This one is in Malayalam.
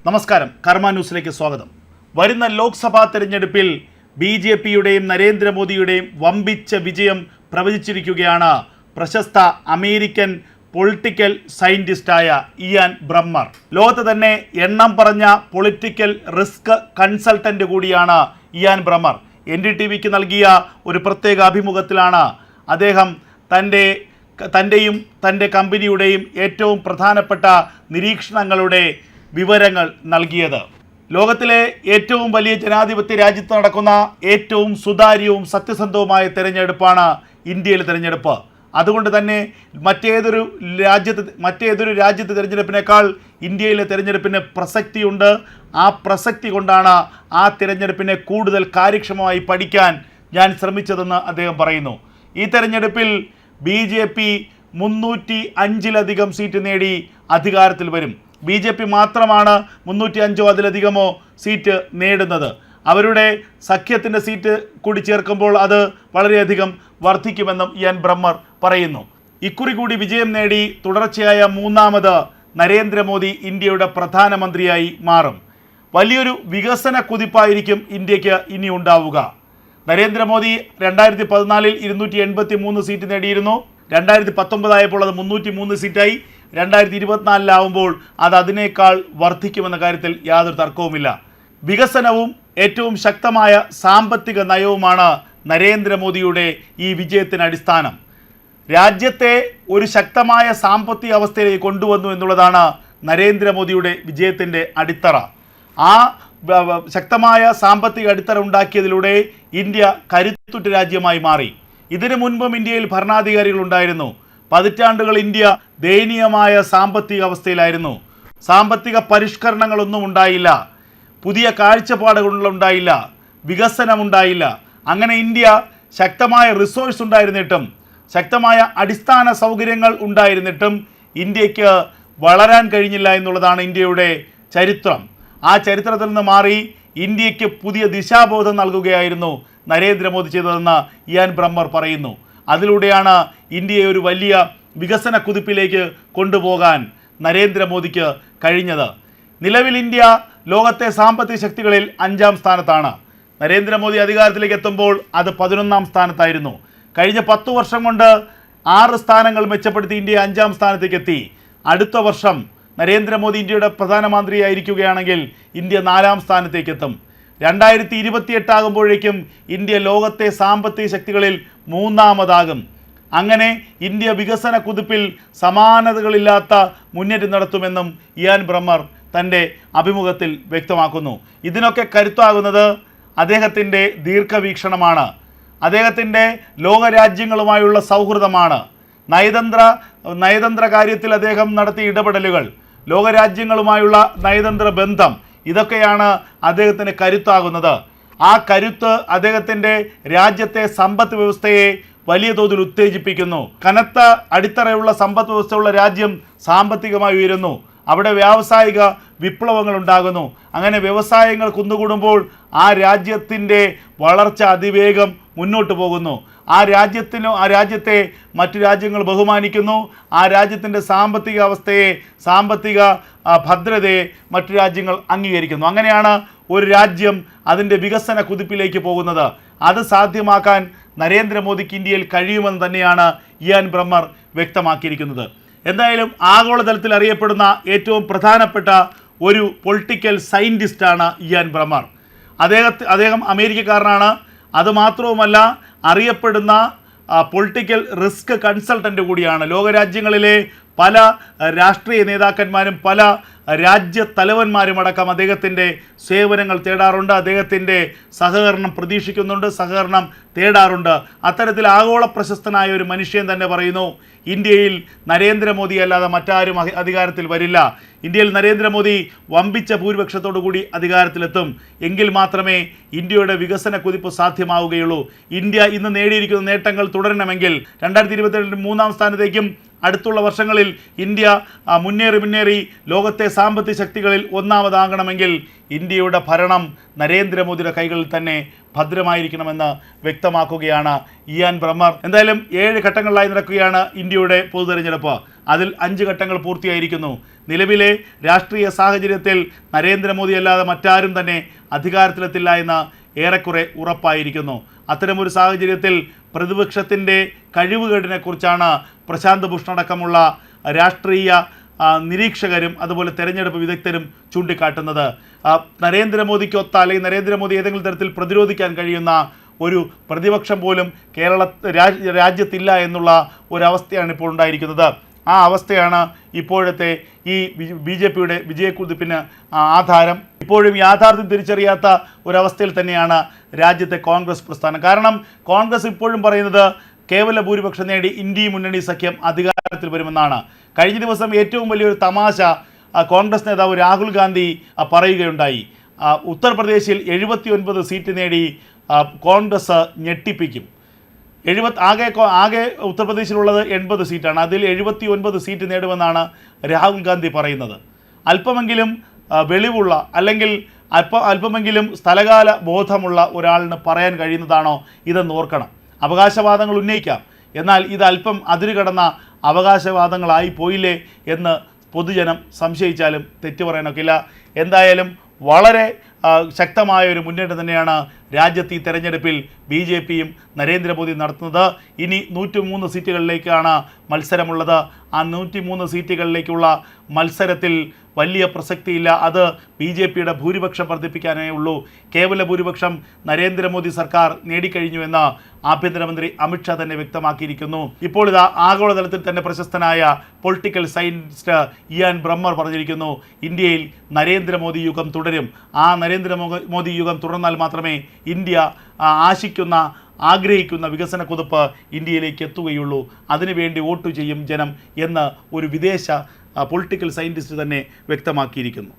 നമസ്കാരം, കർമ്മ ന്യൂസിലേക്ക് സ്വാഗതം. വരുന്ന ലോക്സഭാ തെരഞ്ഞെടുപ്പിൽ BJPയുടെയും നരേന്ദ്രമോദിയുടെയും വമ്പിച്ച വിജയം പ്രവചിച്ചിരിക്കുകയാണ് പ്രശസ്ത അമേരിക്കൻ പൊളിറ്റിക്കൽ സയൻറ്റിസ്റ്റായ ഇയാൻ ബ്രമ്മർ. ലോകത്ത് തന്നെ എണ്ണം പറഞ്ഞ പൊളിറ്റിക്കൽ റിസ്ക് കൺസൾട്ടൻ്റ് കൂടിയാണ് ഇയാൻ ബ്രമ്മർ. NDTVക്ക് നൽകിയ ഒരു പ്രത്യേക അഭിമുഖത്തിലാണ് അദ്ദേഹം തൻ്റെയും തൻ്റെ കമ്പനിയുടെയും ഏറ്റവും പ്രധാനപ്പെട്ട നിരീക്ഷണങ്ങളുടെ വിവരങ്ങൾ നൽകിയത്. ലോകത്തിലെ ഏറ്റവും വലിയ ജനാധിപത്യ രാജ്യത്ത് നടക്കുന്ന ഏറ്റവും സുതാര്യവും സത്യസന്ധവുമായ തെരഞ്ഞെടുപ്പാണ് ഇന്ത്യയിലെ തെരഞ്ഞെടുപ്പ്. അതുകൊണ്ട് തന്നെ മറ്റേതൊരു രാജ്യത്തെ തിരഞ്ഞെടുപ്പിനേക്കാൾ ഇന്ത്യയിലെ തിരഞ്ഞെടുപ്പിന് പ്രസക്തിയുണ്ട്. ആ പ്രസക്തി കൊണ്ടാണ് ആ തിരഞ്ഞെടുപ്പിനെ കൂടുതൽ കാര്യക്ഷമമായി പഠിക്കാൻ ഞാൻ ശ്രമിച്ചതെന്ന് അദ്ദേഹം പറയുന്നു. ഈ തെരഞ്ഞെടുപ്പിൽ BJP 305-ലധികം സീറ്റ് നേടി അധികാരത്തിൽ വരും. BJP മാത്രമാണ് 305 അതിലധികമോ സീറ്റ് നേടുന്നത്. അവരുടെ സഖ്യത്തിൻ്റെ സീറ്റ് കൂടി ചേർക്കുമ്പോൾ അത് വളരെയധികം വർദ്ധിക്കുമെന്നും ഇയാൻ ബ്രമ്മർ പറയുന്നു. ഇക്കുറി കൂടി വിജയം നേടി തുടർച്ചയായ മൂന്നാമത് നരേന്ദ്രമോദി ഇന്ത്യയുടെ പ്രധാനമന്ത്രിയായി മാറും. വലിയൊരു വികസന കുതിപ്പായിരിക്കും ഇന്ത്യക്ക് ഇനി ഉണ്ടാവുക. നരേന്ദ്രമോദി 2014 283 സീറ്റ് നേടിയിരുന്നു. 2019 ആയപ്പോൾ അത് 303 സീറ്റായി. 2024 അത് അതിനേക്കാൾ വർദ്ധിക്കുമെന്ന കാര്യത്തിൽ യാതൊരു തർക്കവുമില്ല. വികസനവും ഏറ്റവും ശക്തമായ സാമ്പത്തിക നയവുമാണ് നരേന്ദ്രമോദിയുടെ ഈ വിജയത്തിന് അടിസ്ഥാനം. രാജ്യത്തെ ഒരു ശക്തമായ സാമ്പത്തിക അവസ്ഥയിലേക്ക് കൊണ്ടുവന്നു എന്നുള്ളതാണ് നരേന്ദ്രമോദിയുടെ വിജയത്തിൻ്റെ അടിത്തറ. ആ ശക്തമായ സാമ്പത്തിക അടിത്തറ ഉണ്ടാക്കിയതിലൂടെ ഇന്ത്യ കരുത്തുറ്റ രാജ്യമായി മാറി. ഇതിനു മുൻപും ഇന്ത്യയിൽ ഭരണാധികാരികൾ ഉണ്ടായിരുന്നു. പതിറ്റാണ്ടുകൾ ഇന്ത്യ ദയനീയമായ സാമ്പത്തിക അവസ്ഥയിലായിരുന്നു. സാമ്പത്തിക പരിഷ്കരണങ്ങളൊന്നും ഉണ്ടായില്ല, പുതിയ കാഴ്ചപ്പാടുകളുണ്ടായില്ല, വികസനമുണ്ടായില്ല. അങ്ങനെ ഇന്ത്യ ശക്തമായ റിസോഴ്സ് ഉണ്ടായിരുന്നിട്ടും ശക്തമായ അടിസ്ഥാന സൗകര്യങ്ങൾ ഉണ്ടായിരുന്നിട്ടും ഇന്ത്യക്ക് വളരാൻ കഴിഞ്ഞില്ല എന്നുള്ളതാണ് ഇന്ത്യയുടെ ചരിത്രം. ആ ചരിത്രത്തിൽ നിന്ന് മാറി ഇന്ത്യക്ക് പുതിയ ദിശാബോധം നൽകുകയായിരുന്നു നരേന്ദ്രമോദി ചെയ്തതെന്ന് ഇയാൻ ബ്രമ്മർ പറയുന്നു. അതിലൂടെയാണ് ഇന്ത്യയെ ഒരു വലിയ വികസന കുതിപ്പിലേക്ക് കൊണ്ടുപോകാൻ നരേന്ദ്രമോദിക്ക് കഴിഞ്ഞത്. നിലവിൽ ഇന്ത്യ ലോകത്തെ സാമ്പത്തിക ശക്തികളിൽ 5-ാം സ്ഥാനത്താണ്. നരേന്ദ്രമോദി അധികാരത്തിലേക്ക് എത്തുമ്പോൾ അത് 11-ാം സ്ഥാനത്തായിരുന്നു. കഴിഞ്ഞ 10 വർഷം കൊണ്ട് 6 സ്ഥാനങ്ങൾ മെച്ചപ്പെടുത്തി ഇന്ത്യ 5-ാം സ്ഥാനത്തേക്ക് എത്തി. അടുത്ത വർഷം നരേന്ദ്രമോദി ഇന്ത്യയുടെ പ്രധാനമന്ത്രിയായിരിക്കുകയാണെങ്കിൽ ഇന്ത്യ 4-ാം സ്ഥാനത്തേക്ക് എത്തും. 2028 ആകുമ്പോഴേക്കും ഇന്ത്യ ലോകത്തെ സാമ്പത്തിക ശക്തികളിൽ 3-ാമതാകും. അങ്ങനെ ഇന്ത്യ വികസന കുതിപ്പിൽ സമാനതകളില്ലാത്ത മുന്നേറ്റം നടത്തുമെന്നും ഇയാൻ ബ്രമ്മർ തൻ്റെ അഭിമുഖത്തിൽ വ്യക്തമാക്കുന്നു. ഇതിനൊക്കെ കരുത്താകുന്നത് അദ്ദേഹത്തിൻ്റെ ദീർഘവീക്ഷണമാണ്, അദ്ദേഹത്തിൻ്റെ ലോകരാജ്യങ്ങളുമായുള്ള സൗഹൃദമാണ്, നയതന്ത്ര കാര്യത്തിൽ അദ്ദേഹം നടത്തിയ ഇടപെടലുകൾ, ലോകരാജ്യങ്ങളുമായുള്ള നയതന്ത്ര ബന്ധം, ഇതൊക്കെയാണ് അദ്ദേഹത്തിന് കരുത്താകുന്നത്. ആ കരുത്ത് അദ്ദേഹത്തിൻ്റെ രാജ്യത്തെ സമ്പദ് വ്യവസ്ഥയെ വലിയ തോതിൽ ഉത്തേജിപ്പിക്കുന്നു. കനത്ത അടിത്തറയുള്ള സമ്പദ് വ്യവസ്ഥയുള്ള രാജ്യം സാമ്പത്തികമായി ഉയരുന്നു. അവിടെ വ്യാവസായിക വിപ്ലവങ്ങൾ ഉണ്ടാകുന്നു. അങ്ങനെ വ്യവസായങ്ങൾ കുന്നുകൂടുമ്പോൾ ആ രാജ്യത്തിൻ്റെ വളർച്ച അതിവേഗം മുന്നോട്ട് പോകുന്നു. ആ രാജ്യത്തെ മറ്റു രാജ്യങ്ങൾ ബഹുമാനിക്കുന്നു. ആ രാജ്യത്തിൻ്റെ സാമ്പത്തിക അവസ്ഥയെ, സാമ്പത്തിക ഭദ്രതയെ മറ്റു രാജ്യങ്ങൾ അംഗീകരിക്കുന്നു. അങ്ങനെയാണ് ഒരു രാജ്യം അതിൻ്റെ വികസന കുതിപ്പിലേക്ക് പോകുന്നത്. അത് സാധ്യമാക്കാൻ നരേന്ദ്രമോദിക്ക് ഇന്ത്യയിൽ കഴിയുമെന്ന് തന്നെയാണ് ഇയാൻ ബ്രമ്മർ വ്യക്തമാക്കിയിരിക്കുന്നത്. എന്തായാലും ആഗോളതലത്തിൽ അറിയപ്പെടുന്ന ഏറ്റവും പ്രധാനപ്പെട്ട ഒരു പൊളിറ്റിക്കൽ സയൻറ്റിസ്റ്റാണ് ഇയാൻ ബ്രമ്മർ. അദ്ദേഹം അമേരിക്കക്കാരനാണ്. അതുമാത്രവുമല്ല, അറിയപ്പെടുന്ന പൊളിറ്റിക്കൽ റിസ്ക് കൺസൾട്ടൻ്റ് കൂടിയാണ്. ലോകരാജ്യങ്ങളിലെ പല രാഷ്ട്രീയ നേതാക്കന്മാരും പല രാജ്യത്തലവന്മാരും അടക്കം അദ്ദേഹത്തിൻ്റെ സേവനങ്ങൾ തേടാറുണ്ട്, അദ്ദേഹത്തിൻ്റെ സഹകരണം പ്രതീക്ഷിക്കുന്നുണ്ട്, സഹകരണം തേടാറുണ്ട്. അത്തരത്തിൽ ആഗോള പ്രശസ്തനായ ഒരു മനുഷ്യൻ തന്നെ പറയുന്നു, ഇന്ത്യയിൽ നരേന്ദ്രമോദി അല്ലാതെ മറ്റാരും അധികാരത്തിൽ വരില്ല. ഇന്ത്യയിൽ നരേന്ദ്രമോദി വമ്പിച്ച ഭൂരിപക്ഷത്തോടു കൂടി അധികാരത്തിലെത്തും. എങ്കിൽ മാത്രമേ ഇന്ത്യയുടെ വികസന കുതിപ്പ് സാധ്യമാവുകയുള്ളൂ. ഇന്ത്യ ഇന്ന് നേടിയിരിക്കുന്ന നേട്ടങ്ങൾ തുടരണമെങ്കിൽ 2027 3-ാം സ്ഥാനത്തേക്കും അടുത്തുള്ള വർഷങ്ങളിൽ ഇന്ത്യ മുന്നേറി ലോകത്തെ സാമ്പത്തിക ശക്തികളിൽ ഒന്നാമതാകണമെങ്കിൽ ഇന്ത്യയുടെ ഭരണം നരേന്ദ്രമോദിയുടെ കൈകളിൽ തന്നെ ഭദ്രമായിരിക്കണമെന്ന് വ്യക്തമാക്കുകയാണ് ഇയാൻ ബ്രഹ്മർ. എന്തായാലും 7 ഘട്ടങ്ങളിലായി നടക്കുകയാണ് ഇന്ത്യയുടെ പൊതു തെരഞ്ഞെടുപ്പ്. അതിൽ 5 ഘട്ടങ്ങൾ പൂർത്തിയായിരിക്കുന്നു. നിലവിലെ രാഷ്ട്രീയ സാഹചര്യത്തിൽ നരേന്ദ്രമോദി അല്ലാതെ മറ്റാരും തന്നെ അധികാരത്തിലെത്തില്ല എന്ന് ഏറെക്കുറെ ഉറപ്പായിരിക്കുന്നു. അത്തരമൊരു സാഹചര്യത്തിൽ പ്രതിപക്ഷത്തിൻ്റെ കഴിവുകേടിനെക്കുറിച്ചാണ് പ്രശാന്ത് ഭൂഷൺ അടക്കമുള്ള രാഷ്ട്രീയ നിരീക്ഷകരും അതുപോലെ തെരഞ്ഞെടുപ്പ് വിദഗ്ധരും ചൂണ്ടിക്കാട്ടുന്നത്. നരേന്ദ്രമോദിക്കൊത്ത അല്ലെങ്കിൽ നരേന്ദ്രമോദി ഏതെങ്കിലും തരത്തിൽ പ്രതിരോധിക്കാൻ കഴിയുന്ന ഒരു പ്രതിപക്ഷം പോലും രാജ്യത്തില്ല എന്നുള്ള ഒരവസ്ഥയാണ് ഇപ്പോൾ ഉണ്ടായിരിക്കുന്നത്. ആ അവസ്ഥയാണ് ഇപ്പോഴത്തെ ഈ BJPയുടെ വിജയക്കുതിപ്പിന് ആധാരം. ഇപ്പോഴും യാഥാർത്ഥ്യം തിരിച്ചറിയാത്ത ഒരവസ്ഥയിൽ തന്നെയാണ് രാജ്യത്തെ കോൺഗ്രസ് പ്രസ്ഥാനം. കാരണം കോൺഗ്രസ് ഇപ്പോഴും പറയുന്നത് കേവല ഭൂരിപക്ഷം നേടി ഇന്ത്യ മുന്നണി സഖ്യം അധികാരത്തിൽ വരുമെന്നാണ്. കഴിഞ്ഞ ദിവസം ഏറ്റവും വലിയൊരു തമാശ കോൺഗ്രസ് നേതാവ് രാഹുൽ ഗാന്ധി പറയുകയുണ്ടായി. ഉത്തർപ്രദേശിൽ 79 സീറ്റ് നേടി കോൺഗ്രസ് ഞെട്ടിപ്പിക്കും. ആകെ ഉത്തർപ്രദേശിലുള്ളത് 80 സീറ്റാണ്. അതിൽ 79 സീറ്റ് നേടുമെന്നാണ് രാഹുൽ ഗാന്ധി പറയുന്നത്. അല്പമെങ്കിലും വെളിവുള്ള അല്ലെങ്കിൽ അല്പമെങ്കിലും സ്ഥലകാല ബോധമുള്ള ഒരാളിന് പറയാൻ കഴിയുന്നതാണോ ഇതെന്ന് ഓർക്കണം. അവകാശവാദങ്ങൾ ഉന്നയിക്കാം, എന്നാൽ ഇത് അല്പം അതിരുകടന്ന അവകാശവാദങ്ങളായി പോയില്ലേ എന്ന് പൊതുജനം സംശയിച്ചാലും തെറ്റു പറയാനൊക്കില്ല. എന്തായാലും വളരെ ശക്തമായ ഒരു മുന്നേറ്റം തന്നെയാണ് രാജ്യത്ത് ഈ തെരഞ്ഞെടുപ്പിൽ BJPയും നരേന്ദ്രമോദി നടത്തുന്നത്. ഇനി 103 സീറ്റുകളിലേക്കാണ് മത്സരമുള്ളത്. ആ 103 സീറ്റുകളിലേക്കുള്ള മത്സരത്തിൽ വലിയ പ്രസക്തിയില്ല. അത് BJPയുടെ ഭൂരിപക്ഷം വർദ്ധിപ്പിക്കാനേ ഉള്ളൂ. കേവല ഭൂരിപക്ഷം നരേന്ദ്രമോദി സർക്കാർ നേടിക്കഴിഞ്ഞുവെന്ന് ആഭ്യന്തരമന്ത്രി അമിത്ഷാ തന്നെ വ്യക്തമാക്കിയിരിക്കുന്നു. ഇപ്പോൾ ഇതാ ആഗോളതലത്തിൽ തന്നെ പ്രശസ്തനായ പൊളിറ്റിക്കൽ സയൻറ്റിസ്റ്റ് ഇയാൻ ബ്രഹ്മർ പറഞ്ഞിരിക്കുന്നു, ഇന്ത്യയിൽ നരേന്ദ്രമോദി യുഗം തുടരും. ആ നരേന്ദ്രമോദി യുഗം തുടർന്നാൽ മാത്രമേ ഇന്ത്യ ആഗ്രഹിക്കുന്ന വികസന കുതിപ്പ് ഇന്ത്യയിലേക്ക് എത്തുകയുള്ളൂ. അതിനുവേണ്ടി വോട്ട് ചെയ്യും ജനം എന്ന് ഒരു വിദേശ പൊളിറ്റിക്കൽ സയൻറ്റിസ്റ്റ് തന്നെ വ്യക്തമാക്കിയിരിക്കുന്നു.